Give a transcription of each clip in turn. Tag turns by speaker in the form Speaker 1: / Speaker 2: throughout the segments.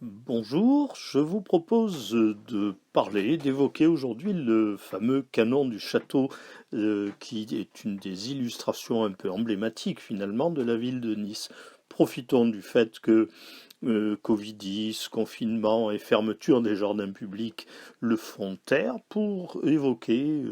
Speaker 1: Bonjour, je vous propose d'évoquer aujourd'hui le fameux canon du château, qui est une des illustrations un peu emblématiques finalement de la ville de Nice. Profitons du fait que Covid-10, confinement et fermeture des jardins publics le font taire pour évoquer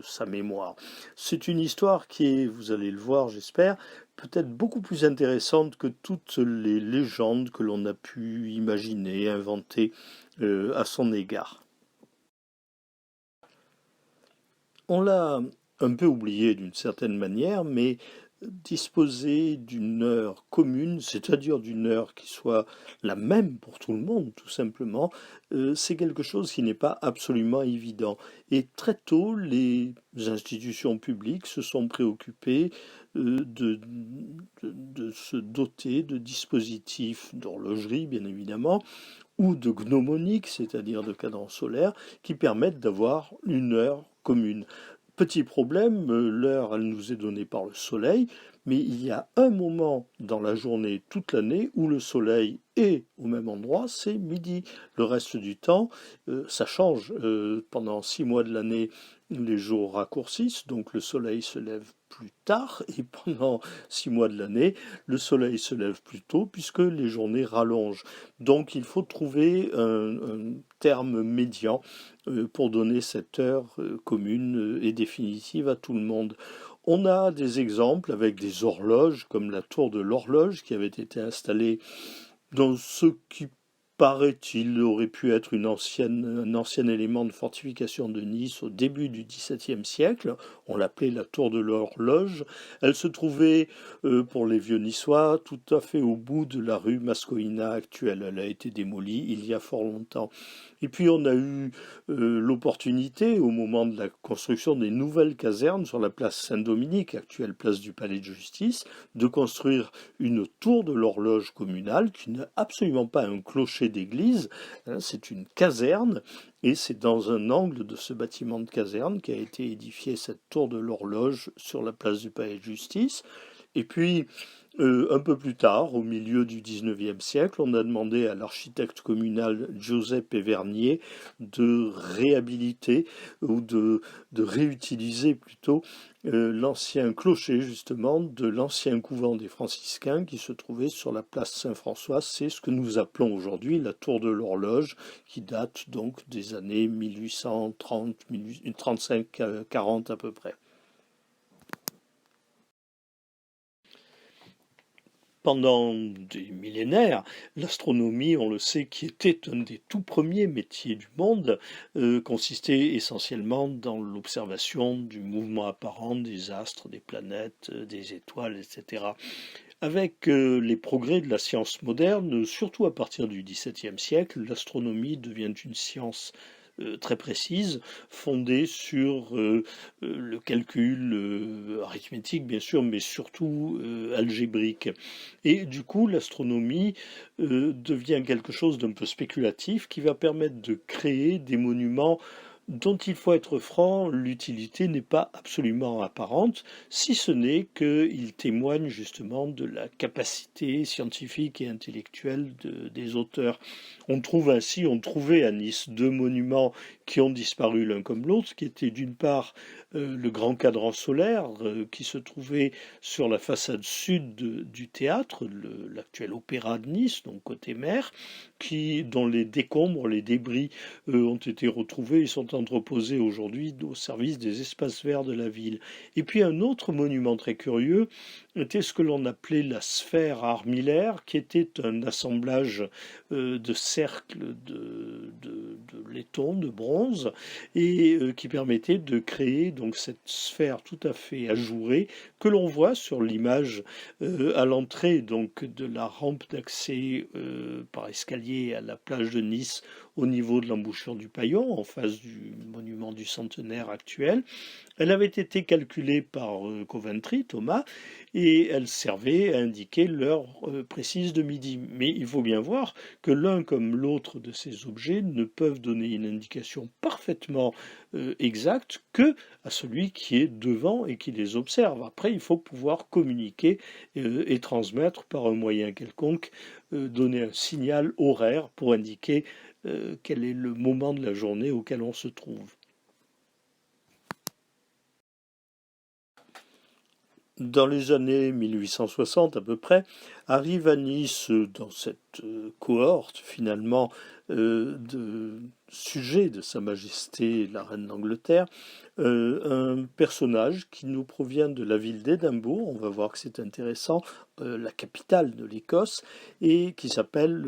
Speaker 1: sa mémoire. C'est une histoire qui est, vous allez le voir j'espère, peut-être beaucoup plus intéressante que toutes les légendes que l'on a pu imaginer, inventer à son égard. On l'a un peu oublié d'une certaine manière, mais disposer d'une heure commune, c'est-à-dire d'une heure qui soit la même pour tout le monde, tout simplement, c'est quelque chose qui n'est pas absolument évident. Et très tôt, les institutions publiques se sont préoccupées de se doter de dispositifs d'horlogerie, bien évidemment, ou de gnomonique, c'est-à-dire de cadence solaire, qui permettent d'avoir une heure commune. Petit problème, l'heure, elle nous est donnée par le soleil, mais il y a un moment dans la journée, toute l'année, où le soleil est au même endroit, c'est midi. Le reste du temps, ça change. Pendant 6 mois de l'année, les jours raccourcissent, donc le soleil se lève plus tard, et pendant 6 mois de l'année, le soleil se lève plus tôt, puisque les journées rallongent. Donc il faut trouver un terme médian pour donner cette heure commune et définitive à tout le monde. On a des exemples avec des horloges, comme la tour de l'horloge qui avait été installée dans ce qui paraît-il aurait pu être un ancien élément de fortification de Nice au début du XVIIe siècle. On l'appelait la tour de l'horloge. Elle se trouvait, pour les vieux niçois, tout à fait au bout de la rue Mascoïna actuelle. Elle a été démolie il y a fort longtemps. Et puis on a eu l'opportunité, au moment de la construction des nouvelles casernes sur la place Saint-Dominique, actuelle place du Palais de Justice, de construire une tour de l'horloge communale qui n'est absolument pas un clocher d'église, hein, c'est une caserne, et c'est dans un angle de ce bâtiment de caserne qu'a été édifiée cette tour de l'horloge sur la place du Palais de Justice. Et puis, un peu plus tard, au milieu du XIXe siècle, on a demandé à l'architecte communal Giuseppe Vernier de réhabiliter ou de réutiliser plutôt l'ancien clocher justement de l'ancien couvent des franciscains qui se trouvait sur la place Saint-François. C'est ce que nous appelons aujourd'hui la tour de l'horloge, qui date donc des années 1830, 1835-40 à peu près. Pendant des millénaires, l'astronomie, on le sait, qui était un des tout premiers métiers du monde, consistait essentiellement dans l'observation du mouvement apparent des astres, des planètes, des étoiles, etc. Avec les progrès de la science moderne, surtout à partir du XVIIe siècle, l'astronomie devient une science très précise, fondée sur le calcul arithmétique, bien sûr, mais surtout algébrique. Et du coup, l'astronomie devient quelque chose d'un peu spéculatif qui va permettre de créer des monuments dont il faut être franc, l'utilité n'est pas absolument apparente, si ce n'est qu'il témoigne justement de la capacité scientifique et intellectuelle des auteurs. On trouvait à Nice deux monuments qui ont disparu l'un comme l'autre, qui étaient d'une part le grand cadran solaire qui se trouvait sur la façade sud du théâtre, l'actuel opéra de Nice, donc côté mer, dont les décombres, les débris ont été retrouvés et sont entreposés aujourd'hui au service des espaces verts de la ville. Et puis un autre monument très curieux était ce que l'on appelait la sphère armillaire, qui était un assemblage de cercles de laiton, de bronze, et qui permettait de créer donc cette sphère tout à fait ajourée que l'on voit sur l'image à l'entrée donc de la rampe d'accès par escalier à la plage de Nice au niveau de l'embouchure du Paillon, en face du monument du centenaire actuel. Elle avait été calculée par Coventry, Thomas, et elle servait à indiquer l'heure précise de midi. Mais il faut bien voir que l'un comme l'autre de ces objets ne peuvent donner une indication parfaitement exacte que à celui qui est devant et qui les observe. Après, il faut pouvoir communiquer et transmettre par un moyen quelconque, donner un signal horaire pour indiquer quel est le moment de la journée auquel on se trouve. Dans les années 1860 à peu près, arrive à Nice, dans cette cohorte finalement de sujets de Sa Majesté la Reine d'Angleterre, un personnage qui nous provient de la ville d'Édimbourg, on va voir que c'est intéressant, la capitale de l'Écosse, et qui s'appelle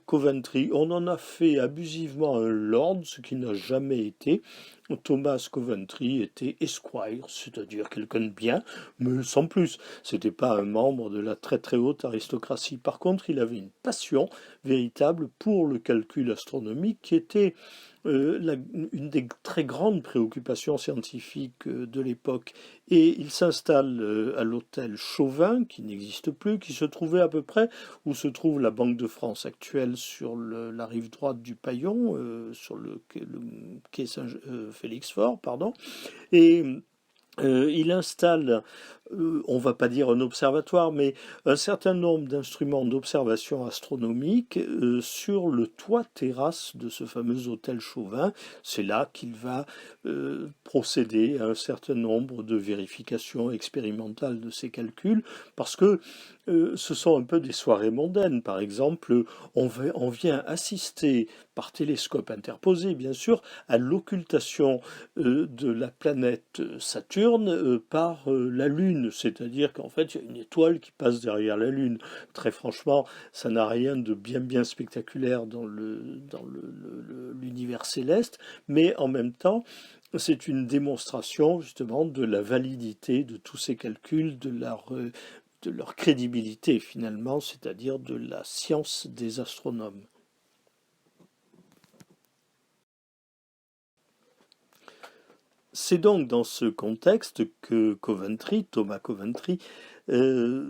Speaker 1: Coventry. On en a fait abusivement un lord, ce qui n'a jamais été. Thomas Coventry était esquire, c'est-à-dire quelqu'un de bien, mais sans plus. C'était pas un membre de la très très haute aristocratie. Par contre, il avait une passion véritable pour le calcul astronomique qui était une des très grandes préoccupations scientifiques de l'époque. Et il s'installe à l'hôtel Chauvin, qui n'existe plus, qui se trouvait à peu près où se trouve la Banque de France actuelle, sur la rive droite du Paillon, sur le quai Félix-Faure, pardon. Et il installe, on ne va pas dire un observatoire, mais un certain nombre d'instruments d'observation astronomique sur le toit terrasse de ce fameux hôtel Chauvin. C'est là qu'il va procéder à un certain nombre de vérifications expérimentales de ses calculs, parce que ce sont un peu des soirées mondaines. Par exemple, on vient assister par télescope interposé, bien sûr, à l'occultation de la planète Saturne par la Lune, c'est-à-dire qu'en fait il y a une étoile qui passe derrière la Lune. Très franchement, ça n'a rien de bien spectaculaire dans l'univers céleste, mais en même temps, c'est une démonstration justement de la validité de tous ces calculs, de leur crédibilité finalement, c'est-à-dire de la science des astronomes. C'est donc dans ce contexte que Coventry, Thomas Coventry,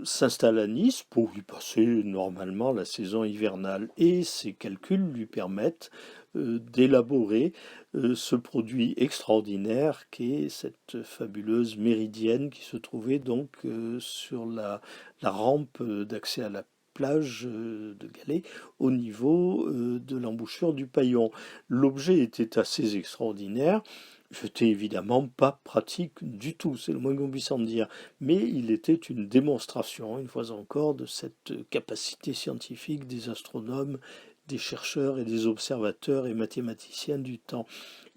Speaker 1: s'installe à Nice pour y passer normalement la saison hivernale. Et ses calculs lui permettent d'élaborer ce produit extraordinaire qu'est cette fabuleuse méridienne qui se trouvait donc sur la rampe d'accès à la plage de Galets au niveau de l'embouchure du Paillon. L'objet était assez extraordinaire. C'était évidemment pas pratique du tout, c'est le moins qu'on puisse en dire, mais il était une démonstration, une fois encore, de cette capacité scientifique des astronomes, des chercheurs et des observateurs et mathématiciens du temps.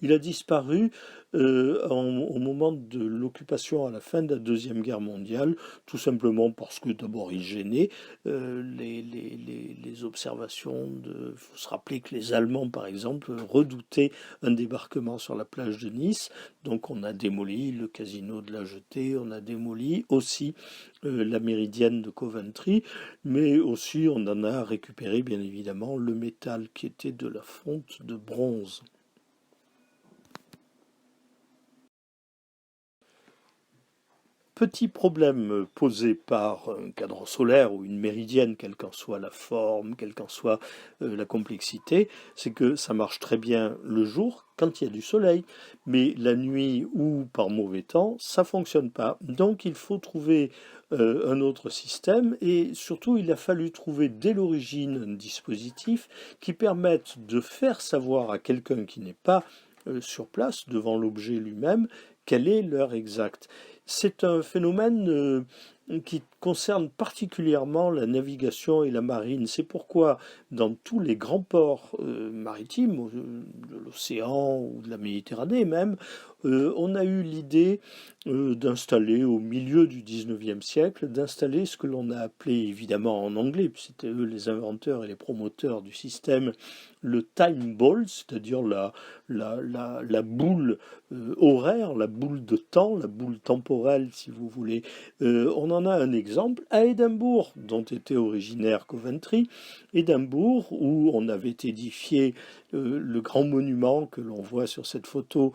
Speaker 1: Il a disparu au moment de l'occupation à la fin de la Deuxième Guerre mondiale, tout simplement parce que d'abord il gênait les observations. Il faut se rappeler que les Allemands, par exemple, redoutaient un débarquement sur la plage de Nice, donc on a démoli le casino de la Jetée, on a démoli aussi la méridienne de Coventry, mais aussi on en a récupéré bien évidemment le métal qui était de la fonte de bronze. Petit problème posé par un cadran solaire ou une méridienne, quelle qu'en soit la forme, quelle qu'en soit la complexité, c'est que ça marche très bien le jour quand il y a du soleil, mais la nuit ou par mauvais temps, ça fonctionne pas. Donc il faut trouver un autre système et surtout il a fallu trouver dès l'origine un dispositif qui permette de faire savoir à quelqu'un qui n'est pas sur place devant l'objet lui-même quelle est l'heure exacte. C'est un phénomène qui concerne particulièrement la navigation et la marine. C'est pourquoi dans tous les grands ports maritimes, de l'océan ou de la Méditerranée même, on a eu l'idée d'installer au milieu du 19e siècle, d'installer ce que l'on a appelé évidemment en anglais, puis c'était eux les inventeurs et les promoteurs du système, le time ball, c'est-à-dire la boule horaire, la boule de temps, la boule temporelle si vous voulez. On en a un exemple à Édimbourg, dont était originaire Coventry. Édimbourg, où on avait édifié le grand monument que l'on voit sur cette photo,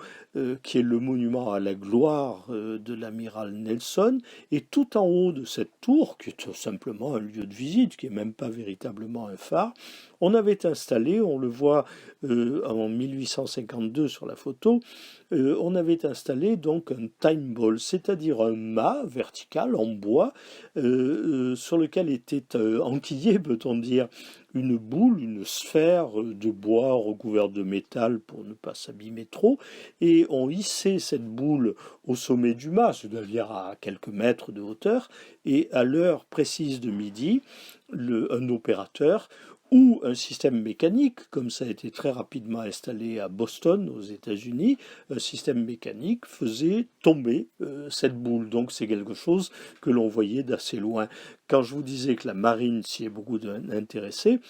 Speaker 1: qui est était le monument à la gloire de l'amiral Nelson, et tout en haut de cette tour, qui est tout simplement un lieu de visite, qui n'est même pas véritablement un phare, on avait installé, on le voit en 1852 sur la photo, on avait installé donc un time ball, c'est-à-dire un mât vertical en bois sur lequel était enquillé, peut-on dire, une boule, une sphère de bois recouverte de métal pour ne pas s'abîmer trop, et on hissait cette boule au sommet du mât, c'est-à-dire à quelques mètres de hauteur, et à l'heure précise de midi, un opérateur ou un système mécanique, comme ça a été très rapidement installé à Boston, aux États-Unis, un système mécanique faisait tomber cette boule. Donc c'est quelque chose que l'on voyait d'assez loin. Quand je vous disais que la marine s'y est beaucoup intéressée,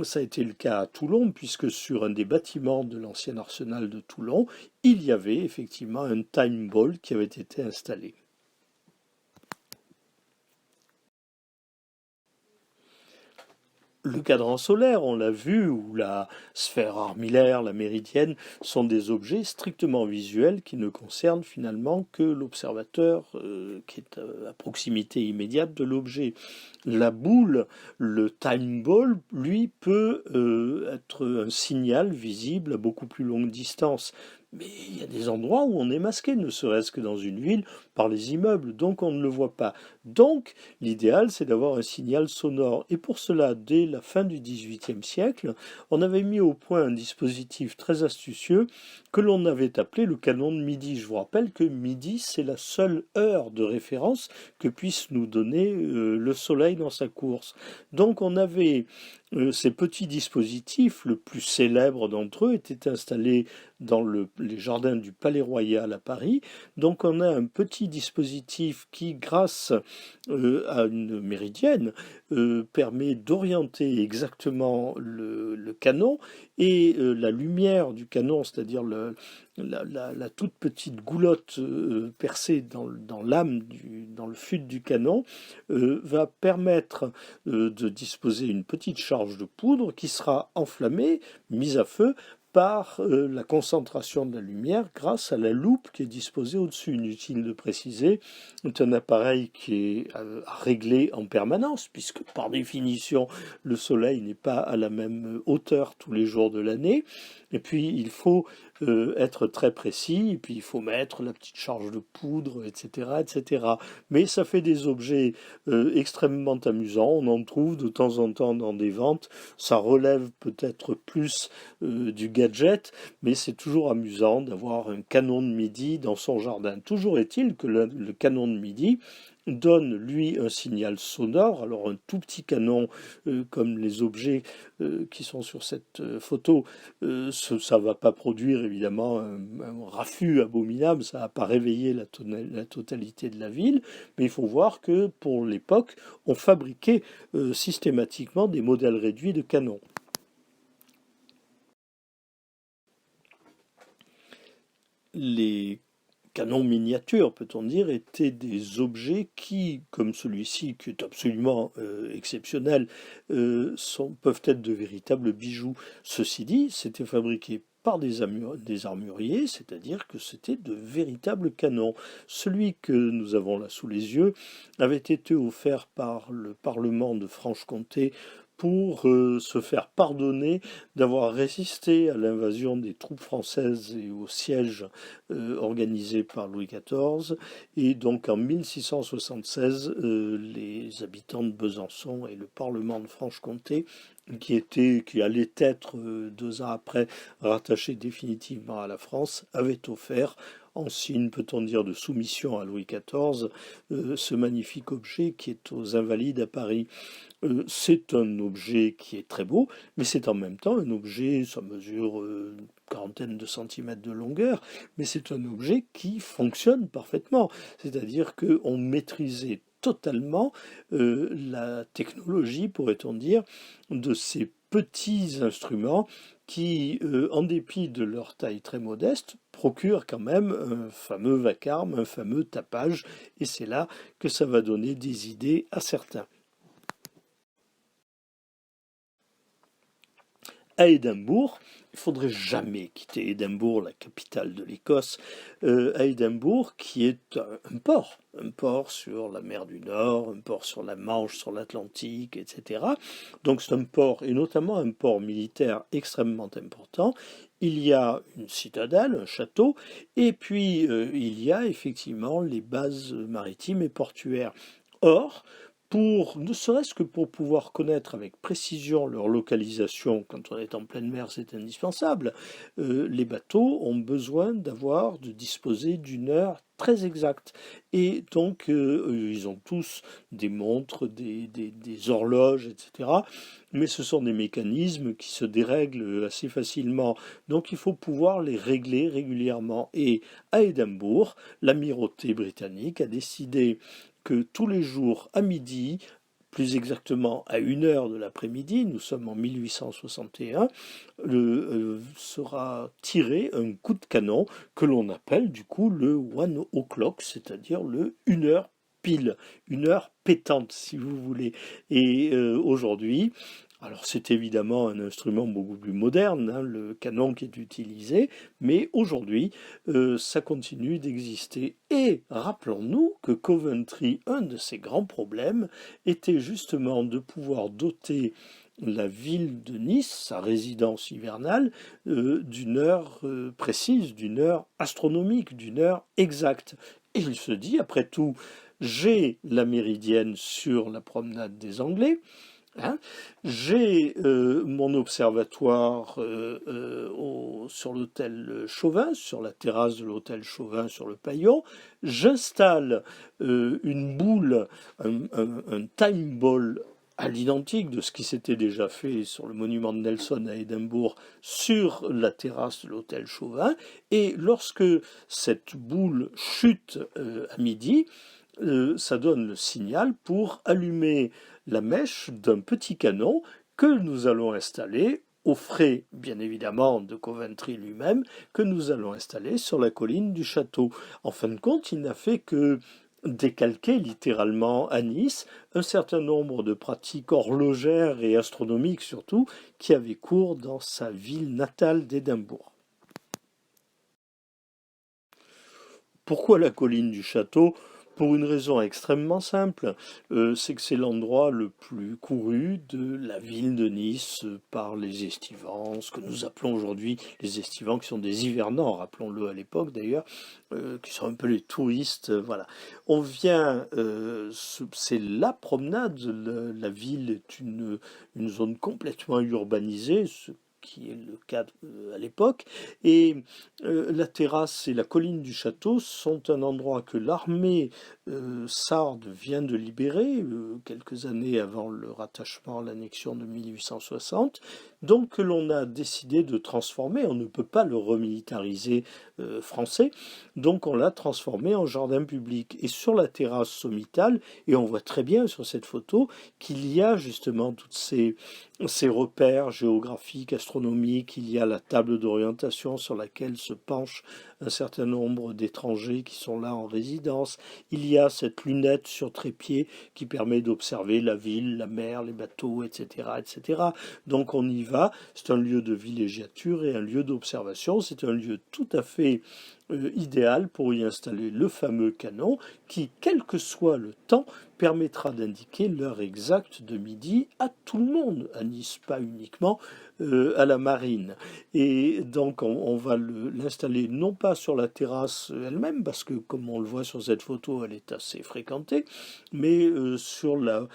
Speaker 1: ça a été le cas à Toulon, puisque sur un des bâtiments de l'ancien arsenal de Toulon, il y avait effectivement un time ball qui avait été installé. Le cadran solaire, on l'a vu, ou la sphère armillaire, la méridienne, sont des objets strictement visuels qui ne concernent finalement que l'observateur qui est à proximité immédiate de l'objet. La boule, le time ball, lui, peut être un signal visible à beaucoup plus longue distance. Mais il y a des endroits où on est masqué, ne serait-ce que dans une ville, par les immeubles, donc on ne le voit pas. Donc, l'idéal, c'est d'avoir un signal sonore. Et pour cela, dès la fin du XVIIIe siècle, on avait mis au point un dispositif très astucieux que l'on avait appelé le canon de midi. Je vous rappelle que midi, c'est la seule heure de référence que puisse nous donner le soleil dans sa course. Donc, on avait ces petits dispositifs, le plus célèbre d'entre eux était installé dans les jardins du Palais Royal à Paris. Donc on a un petit dispositif qui, grâce à une méridienne, permet d'orienter exactement le canon, et la lumière du canon, c'est-à-dire la toute petite goulotte percée dans l'âme, dans le fût du canon, va permettre de disposer une petite charge de poudre qui sera enflammée, mise à feu, par la concentration de la lumière grâce à la loupe qui est disposée au-dessus. Inutile de préciser, c'est un appareil qui est à régler en permanence, puisque par définition, le soleil n'est pas à la même hauteur tous les jours de l'année. Et puis, il faut être très précis, et puis il faut mettre la petite charge de poudre, etc., etc. Mais ça fait des objets extrêmement amusants. On en trouve de temps en temps dans des ventes. Ça relève peut-être plus du gadget, mais c'est toujours amusant d'avoir un canon de midi dans son jardin. Toujours est-il que le canon de midi donne lui un signal sonore, alors un tout petit canon comme les objets qui sont sur cette photo, ça ne va pas produire évidemment un raffut abominable, ça ne va pas réveiller la totalité de la ville, mais il faut voir que pour l'époque, on fabriquait systématiquement des modèles réduits de canons. Les canons miniatures, peut-on dire, étaient des objets qui, comme celui-ci, qui est absolument exceptionnel, peuvent être de véritables bijoux. Ceci dit, c'était fabriqué par des armuriers, c'est-à-dire que c'était de véritables canons. Celui que nous avons là sous les yeux avait été offert par le Parlement de Franche-Comté pour se faire pardonner d'avoir résisté à l'invasion des troupes françaises et au siège organisé par Louis XIV. Et donc en 1676, les habitants de Besançon et le Parlement de Franche-Comté, qui allait être 2 ans après rattaché définitivement à la France, avaient offert en signe, peut-on dire, de soumission à Louis XIV, ce magnifique objet qui est aux Invalides à Paris. C'est un objet qui est très beau, mais c'est en même temps un objet, ça mesure une quarantaine de centimètres de longueur, mais c'est un objet qui fonctionne parfaitement. C'est-à-dire qu'on maîtrisait totalement la technologie, pourrait-on dire, de ces petits instruments qui, en dépit de leur taille très modeste, procurent quand même un fameux vacarme, un fameux tapage, et c'est là que ça va donner des idées à certains. à Édimbourg. Il ne faudrait jamais quitter Édimbourg, la capitale de l'Écosse, à Édimbourg, qui est un port sur la mer du Nord, un port sur la Manche, sur l'Atlantique, etc. Donc c'est un port, et notamment un port militaire extrêmement important. Il y a une citadelle, un château, et puis il y a effectivement les bases maritimes et portuaires. Or, ne serait-ce que pour pouvoir connaître avec précision leur localisation, quand on est en pleine mer, c'est indispensable, les bateaux ont besoin de disposer d'une heure très exacte. Et donc, ils ont tous des montres, des horloges, etc. Mais ce sont des mécanismes qui se dérèglent assez facilement. Donc, il faut pouvoir les régler régulièrement. Et à Édimbourg, l'amirauté britannique a décidé que tous les jours à midi, plus exactement à 1 heure de l'après-midi, nous sommes en 1861, sera tiré un coup de canon que l'on appelle du coup le 1 o'clock, c'est-à-dire le 1 heure pile, 1 heure pétante si vous voulez. Et aujourd'hui, alors c'est évidemment un instrument beaucoup plus moderne, hein, le canon qui est utilisé, mais aujourd'hui ça continue d'exister. Et rappelons-nous que Coventry, un de ses grands problèmes, était justement de pouvoir doter la ville de Nice, sa résidence hivernale, d'une heure précise, d'une heure astronomique, d'une heure exacte. Et il se dit, après tout, j'ai la méridienne sur la promenade des Anglais, hein. J'ai mon observatoire sur l'hôtel Chauvin, sur la terrasse de l'hôtel Chauvin, sur le Paillon. J'installe une boule, un time ball à l'identique de ce qui s'était déjà fait sur le monument de Nelson à Édimbourg, sur la terrasse de l'hôtel Chauvin. Et lorsque cette boule chute à midi, ça donne le signal pour allumer la mèche d'un petit canon que nous allons installer aux frais, bien évidemment, de Coventry lui-même, que nous allons installer sur la colline du château. En fin de compte, il n'a fait que décalquer littéralement à Nice un certain nombre de pratiques horlogères et astronomiques surtout qui avaient cours dans sa ville natale d'Édimbourg. Pourquoi la colline du château? Pour une raison extrêmement simple, c'est que c'est l'endroit le plus couru de la ville de Nice par les estivants, ce que nous appelons aujourd'hui les estivants, qui sont des hivernants, rappelons-le à l'époque d'ailleurs, qui sont un peu les touristes, voilà. On vient, c'est la promenade, la ville est une zone complètement urbanisée, qui est le cas à l'époque, et la terrasse et la colline du château sont un endroit que l'armée sarde vient de libérer quelques années avant le rattachement à l'annexion de 1860, donc que l'on a décidé de transformer. On ne peut pas le remilitariser français, donc on l'a transformé en jardin public. Et sur la terrasse sommitale, et on voit très bien sur cette photo qu'il y a justement toutes ces repères géographiques, astronomiques, il y a la table d'orientation sur laquelle se penchent un certain nombre d'étrangers qui sont là en résidence, il y a cette lunette sur trépied qui permet d'observer la ville, la mer, les bateaux, etc., etc. Donc on y va, c'est un lieu de villégiature et un lieu d'observation, c'est un lieu tout à fait idéal pour y installer le fameux canon qui, quel que soit le temps, permettra d'indiquer l'heure exacte de midi à tout le monde, à Nice, pas uniquement à la marine. Et donc on va l'installer non pas sur la terrasse elle-même, parce que comme on le voit sur cette photo, elle est assez fréquentée, mais sur la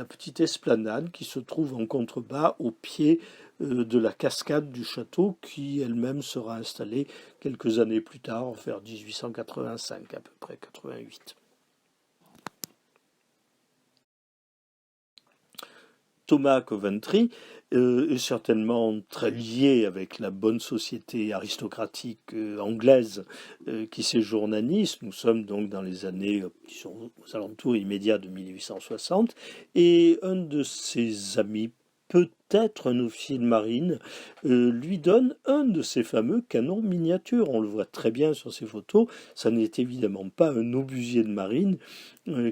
Speaker 1: petite esplanade qui se trouve en contrebas au pied de la cascade du château, qui elle-même sera installée quelques années plus tard, vers 1885 à peu près, 88. Thomas Coventry est certainement très lié avec la bonne société aristocratique anglaise qui séjourne à Nice. Nous sommes donc dans les années qui sont aux alentours immédiats de 1860. Et un de ses amis peut-être un officier de marine, lui donne un de ces fameux canons miniatures. On le voit très bien sur ces photos, ça n'est évidemment pas un obusier de marine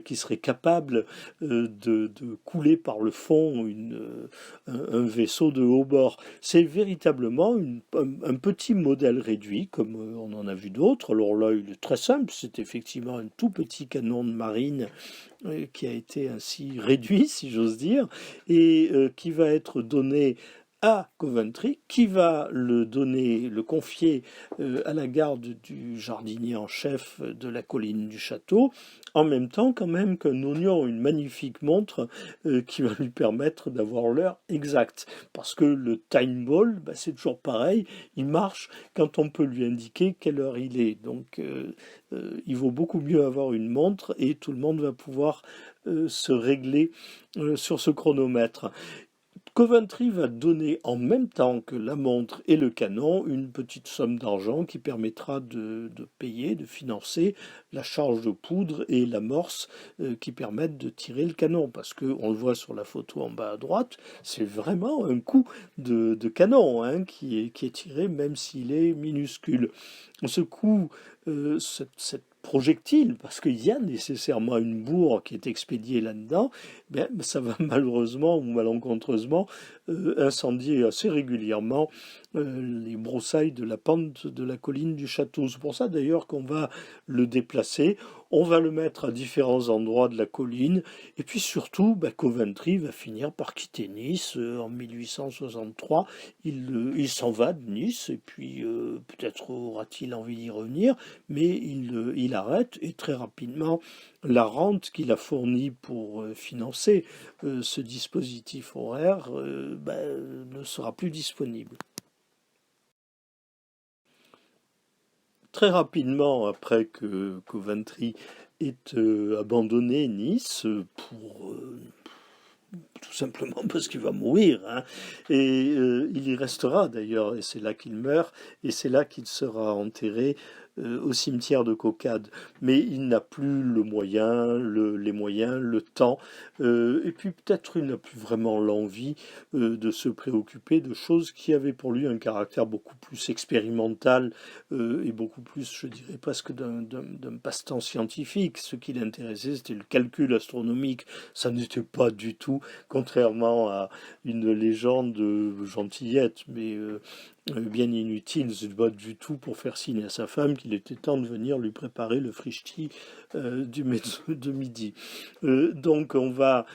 Speaker 1: qui serait capable de couler par le fond un vaisseau de haut bord. C'est véritablement un petit modèle réduit, comme on en a vu d'autres. Alors là, il est très simple, c'est effectivement un tout petit canon de marine qui a été ainsi réduit, si j'ose dire, et qui va être donné à Coventry, qui va le confier à la garde du jardinier en chef de la colline du château, en même temps quand même qu'un oignon, une magnifique montre qui va lui permettre d'avoir l'heure exacte. Parce que le time ball, bah, c'est toujours pareil, il marche quand on peut lui indiquer quelle heure il est. Donc il vaut beaucoup mieux avoir une montre et tout le monde va pouvoir se régler sur ce chronomètre. Coventry va donner en même temps que la montre et le canon une petite somme d'argent qui permettra de payer, de financer la charge de poudre et l'amorce qui permettent de tirer le canon. Parce que on le voit sur la photo en bas à droite, c'est vraiment un coup de canon hein, qui est tiré même s'il est minuscule. Ce coup, cette projectile, parce qu'il y a nécessairement une bourre qui est expédiée là-dedans, ben, ça va malheureusement ou malencontreusement incendier assez régulièrement les broussailles de la pente de la colline du château. C'est pour ça d'ailleurs qu'on va le déplacer, on va le mettre à différents endroits de la colline, et puis surtout, ben, Coventry va finir par quitter Nice en 1863. Il s'en va de Nice, et puis peut-être aura-t-il envie d'y revenir, mais il arrête, et très rapidement, la rente qu'il a fournie pour financer ce dispositif horaire ben, ne sera plus disponible. Très rapidement, après que Coventry ait abandonné Nice pour tout simplement parce qu'il va mourir. Hein. Et il y restera d'ailleurs, et c'est là qu'il meurt, et c'est là qu'il sera enterré au cimetière de Caucade. Mais il n'a plus les moyens, le temps, et puis peut-être il n'a plus vraiment l'envie de se préoccuper de choses qui avaient pour lui un caractère beaucoup plus expérimental et beaucoup plus, je dirais, presque d'un passe-temps scientifique. Ce qui l'intéressait, c'était le calcul astronomique. Ça n'était pas du tout, contrairement à une légende gentillette, mais bien inutile, c'est pas du tout pour faire signe à sa femme qu'il était temps de venir lui préparer le frichti de midi. Donc on va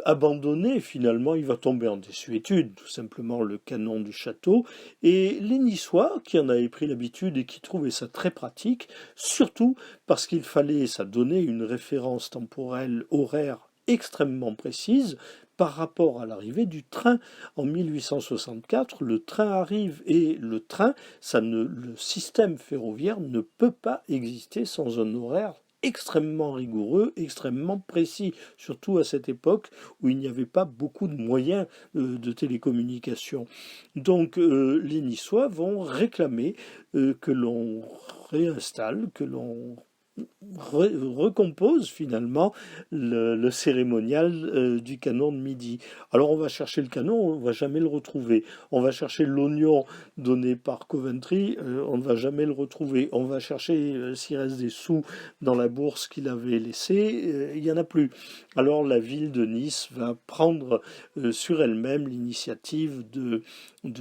Speaker 1: abandonner finalement, il va tomber en désuétude, tout simplement le canon du château, et les Niçois qui en avaient pris l'habitude et qui trouvaient ça très pratique, surtout parce qu'il fallait ça donner une référence temporelle horaire extrêmement précise par rapport à l'arrivée du train. En 1864, le train arrive et le système ferroviaire ne peut pas exister sans un horaire extrêmement rigoureux, extrêmement précis, surtout à cette époque où il n'y avait pas beaucoup de moyens de télécommunication. Donc les Niçois vont réclamer que l'on réinstalle, que l'on recompose finalement le cérémonial du canon de midi. Alors on va chercher le canon, on ne va jamais le retrouver. On va chercher l'oignon donné par Coventry, on ne va jamais le retrouver. On va chercher s'il reste des sous dans la bourse qu'il avait laissée, il n'y en a plus. Alors la ville de Nice va prendre sur elle-même l'initiative de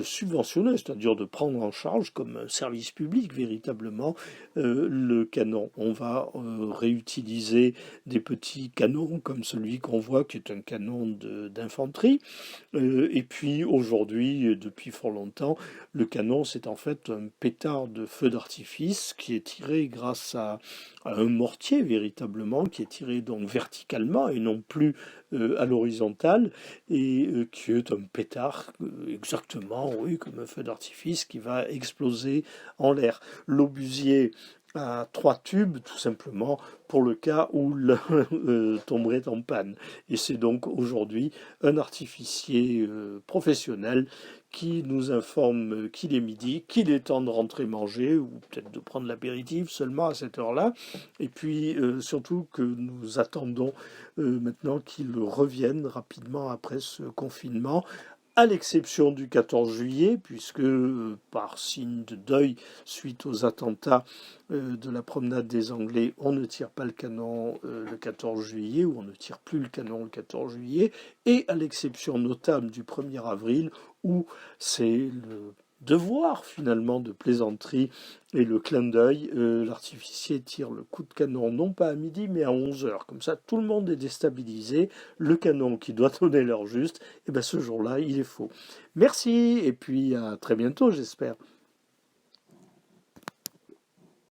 Speaker 1: subventionner, c'est-à-dire de prendre en charge comme un service public véritablement le canon. On va réutiliser des petits canons comme celui qu'on voit qui est un canon d'infanterie. Et puis aujourd'hui, depuis fort longtemps, le canon c'est en fait un pétard de feu d'artifice qui est tiré grâce à un mortier véritablement, qui est tiré donc verticalement et non plus à l'horizontale, et qui est un pétard exactement, oui, comme un feu d'artifice qui va exploser en l'air. L'obusier à 3 tubes, tout simplement, pour le cas où l'un tomberait en panne. Et c'est donc aujourd'hui un artificier professionnel qui nous informe qu'il est midi, qu'il est temps de rentrer manger, ou peut-être de prendre l'apéritif seulement à cette heure-là, et puis surtout que nous attendons maintenant qu'il revienne rapidement après ce confinement, à l'exception du 14 juillet, puisque par signe de deuil suite aux attentats de la promenade des Anglais, on ne tire pas le canon le 14 juillet, ou on ne tire plus le canon le 14 juillet, et à l'exception notable du 1er avril, où c'est le devoir finalement de plaisanterie et le clin d'œil, l'artificier tire le coup de canon non pas à midi mais à 11 heures. Comme ça, tout le monde est déstabilisé. Le canon qui doit donner l'heure juste, et ben ce jour-là, il est faux. Merci et puis à très bientôt, j'espère.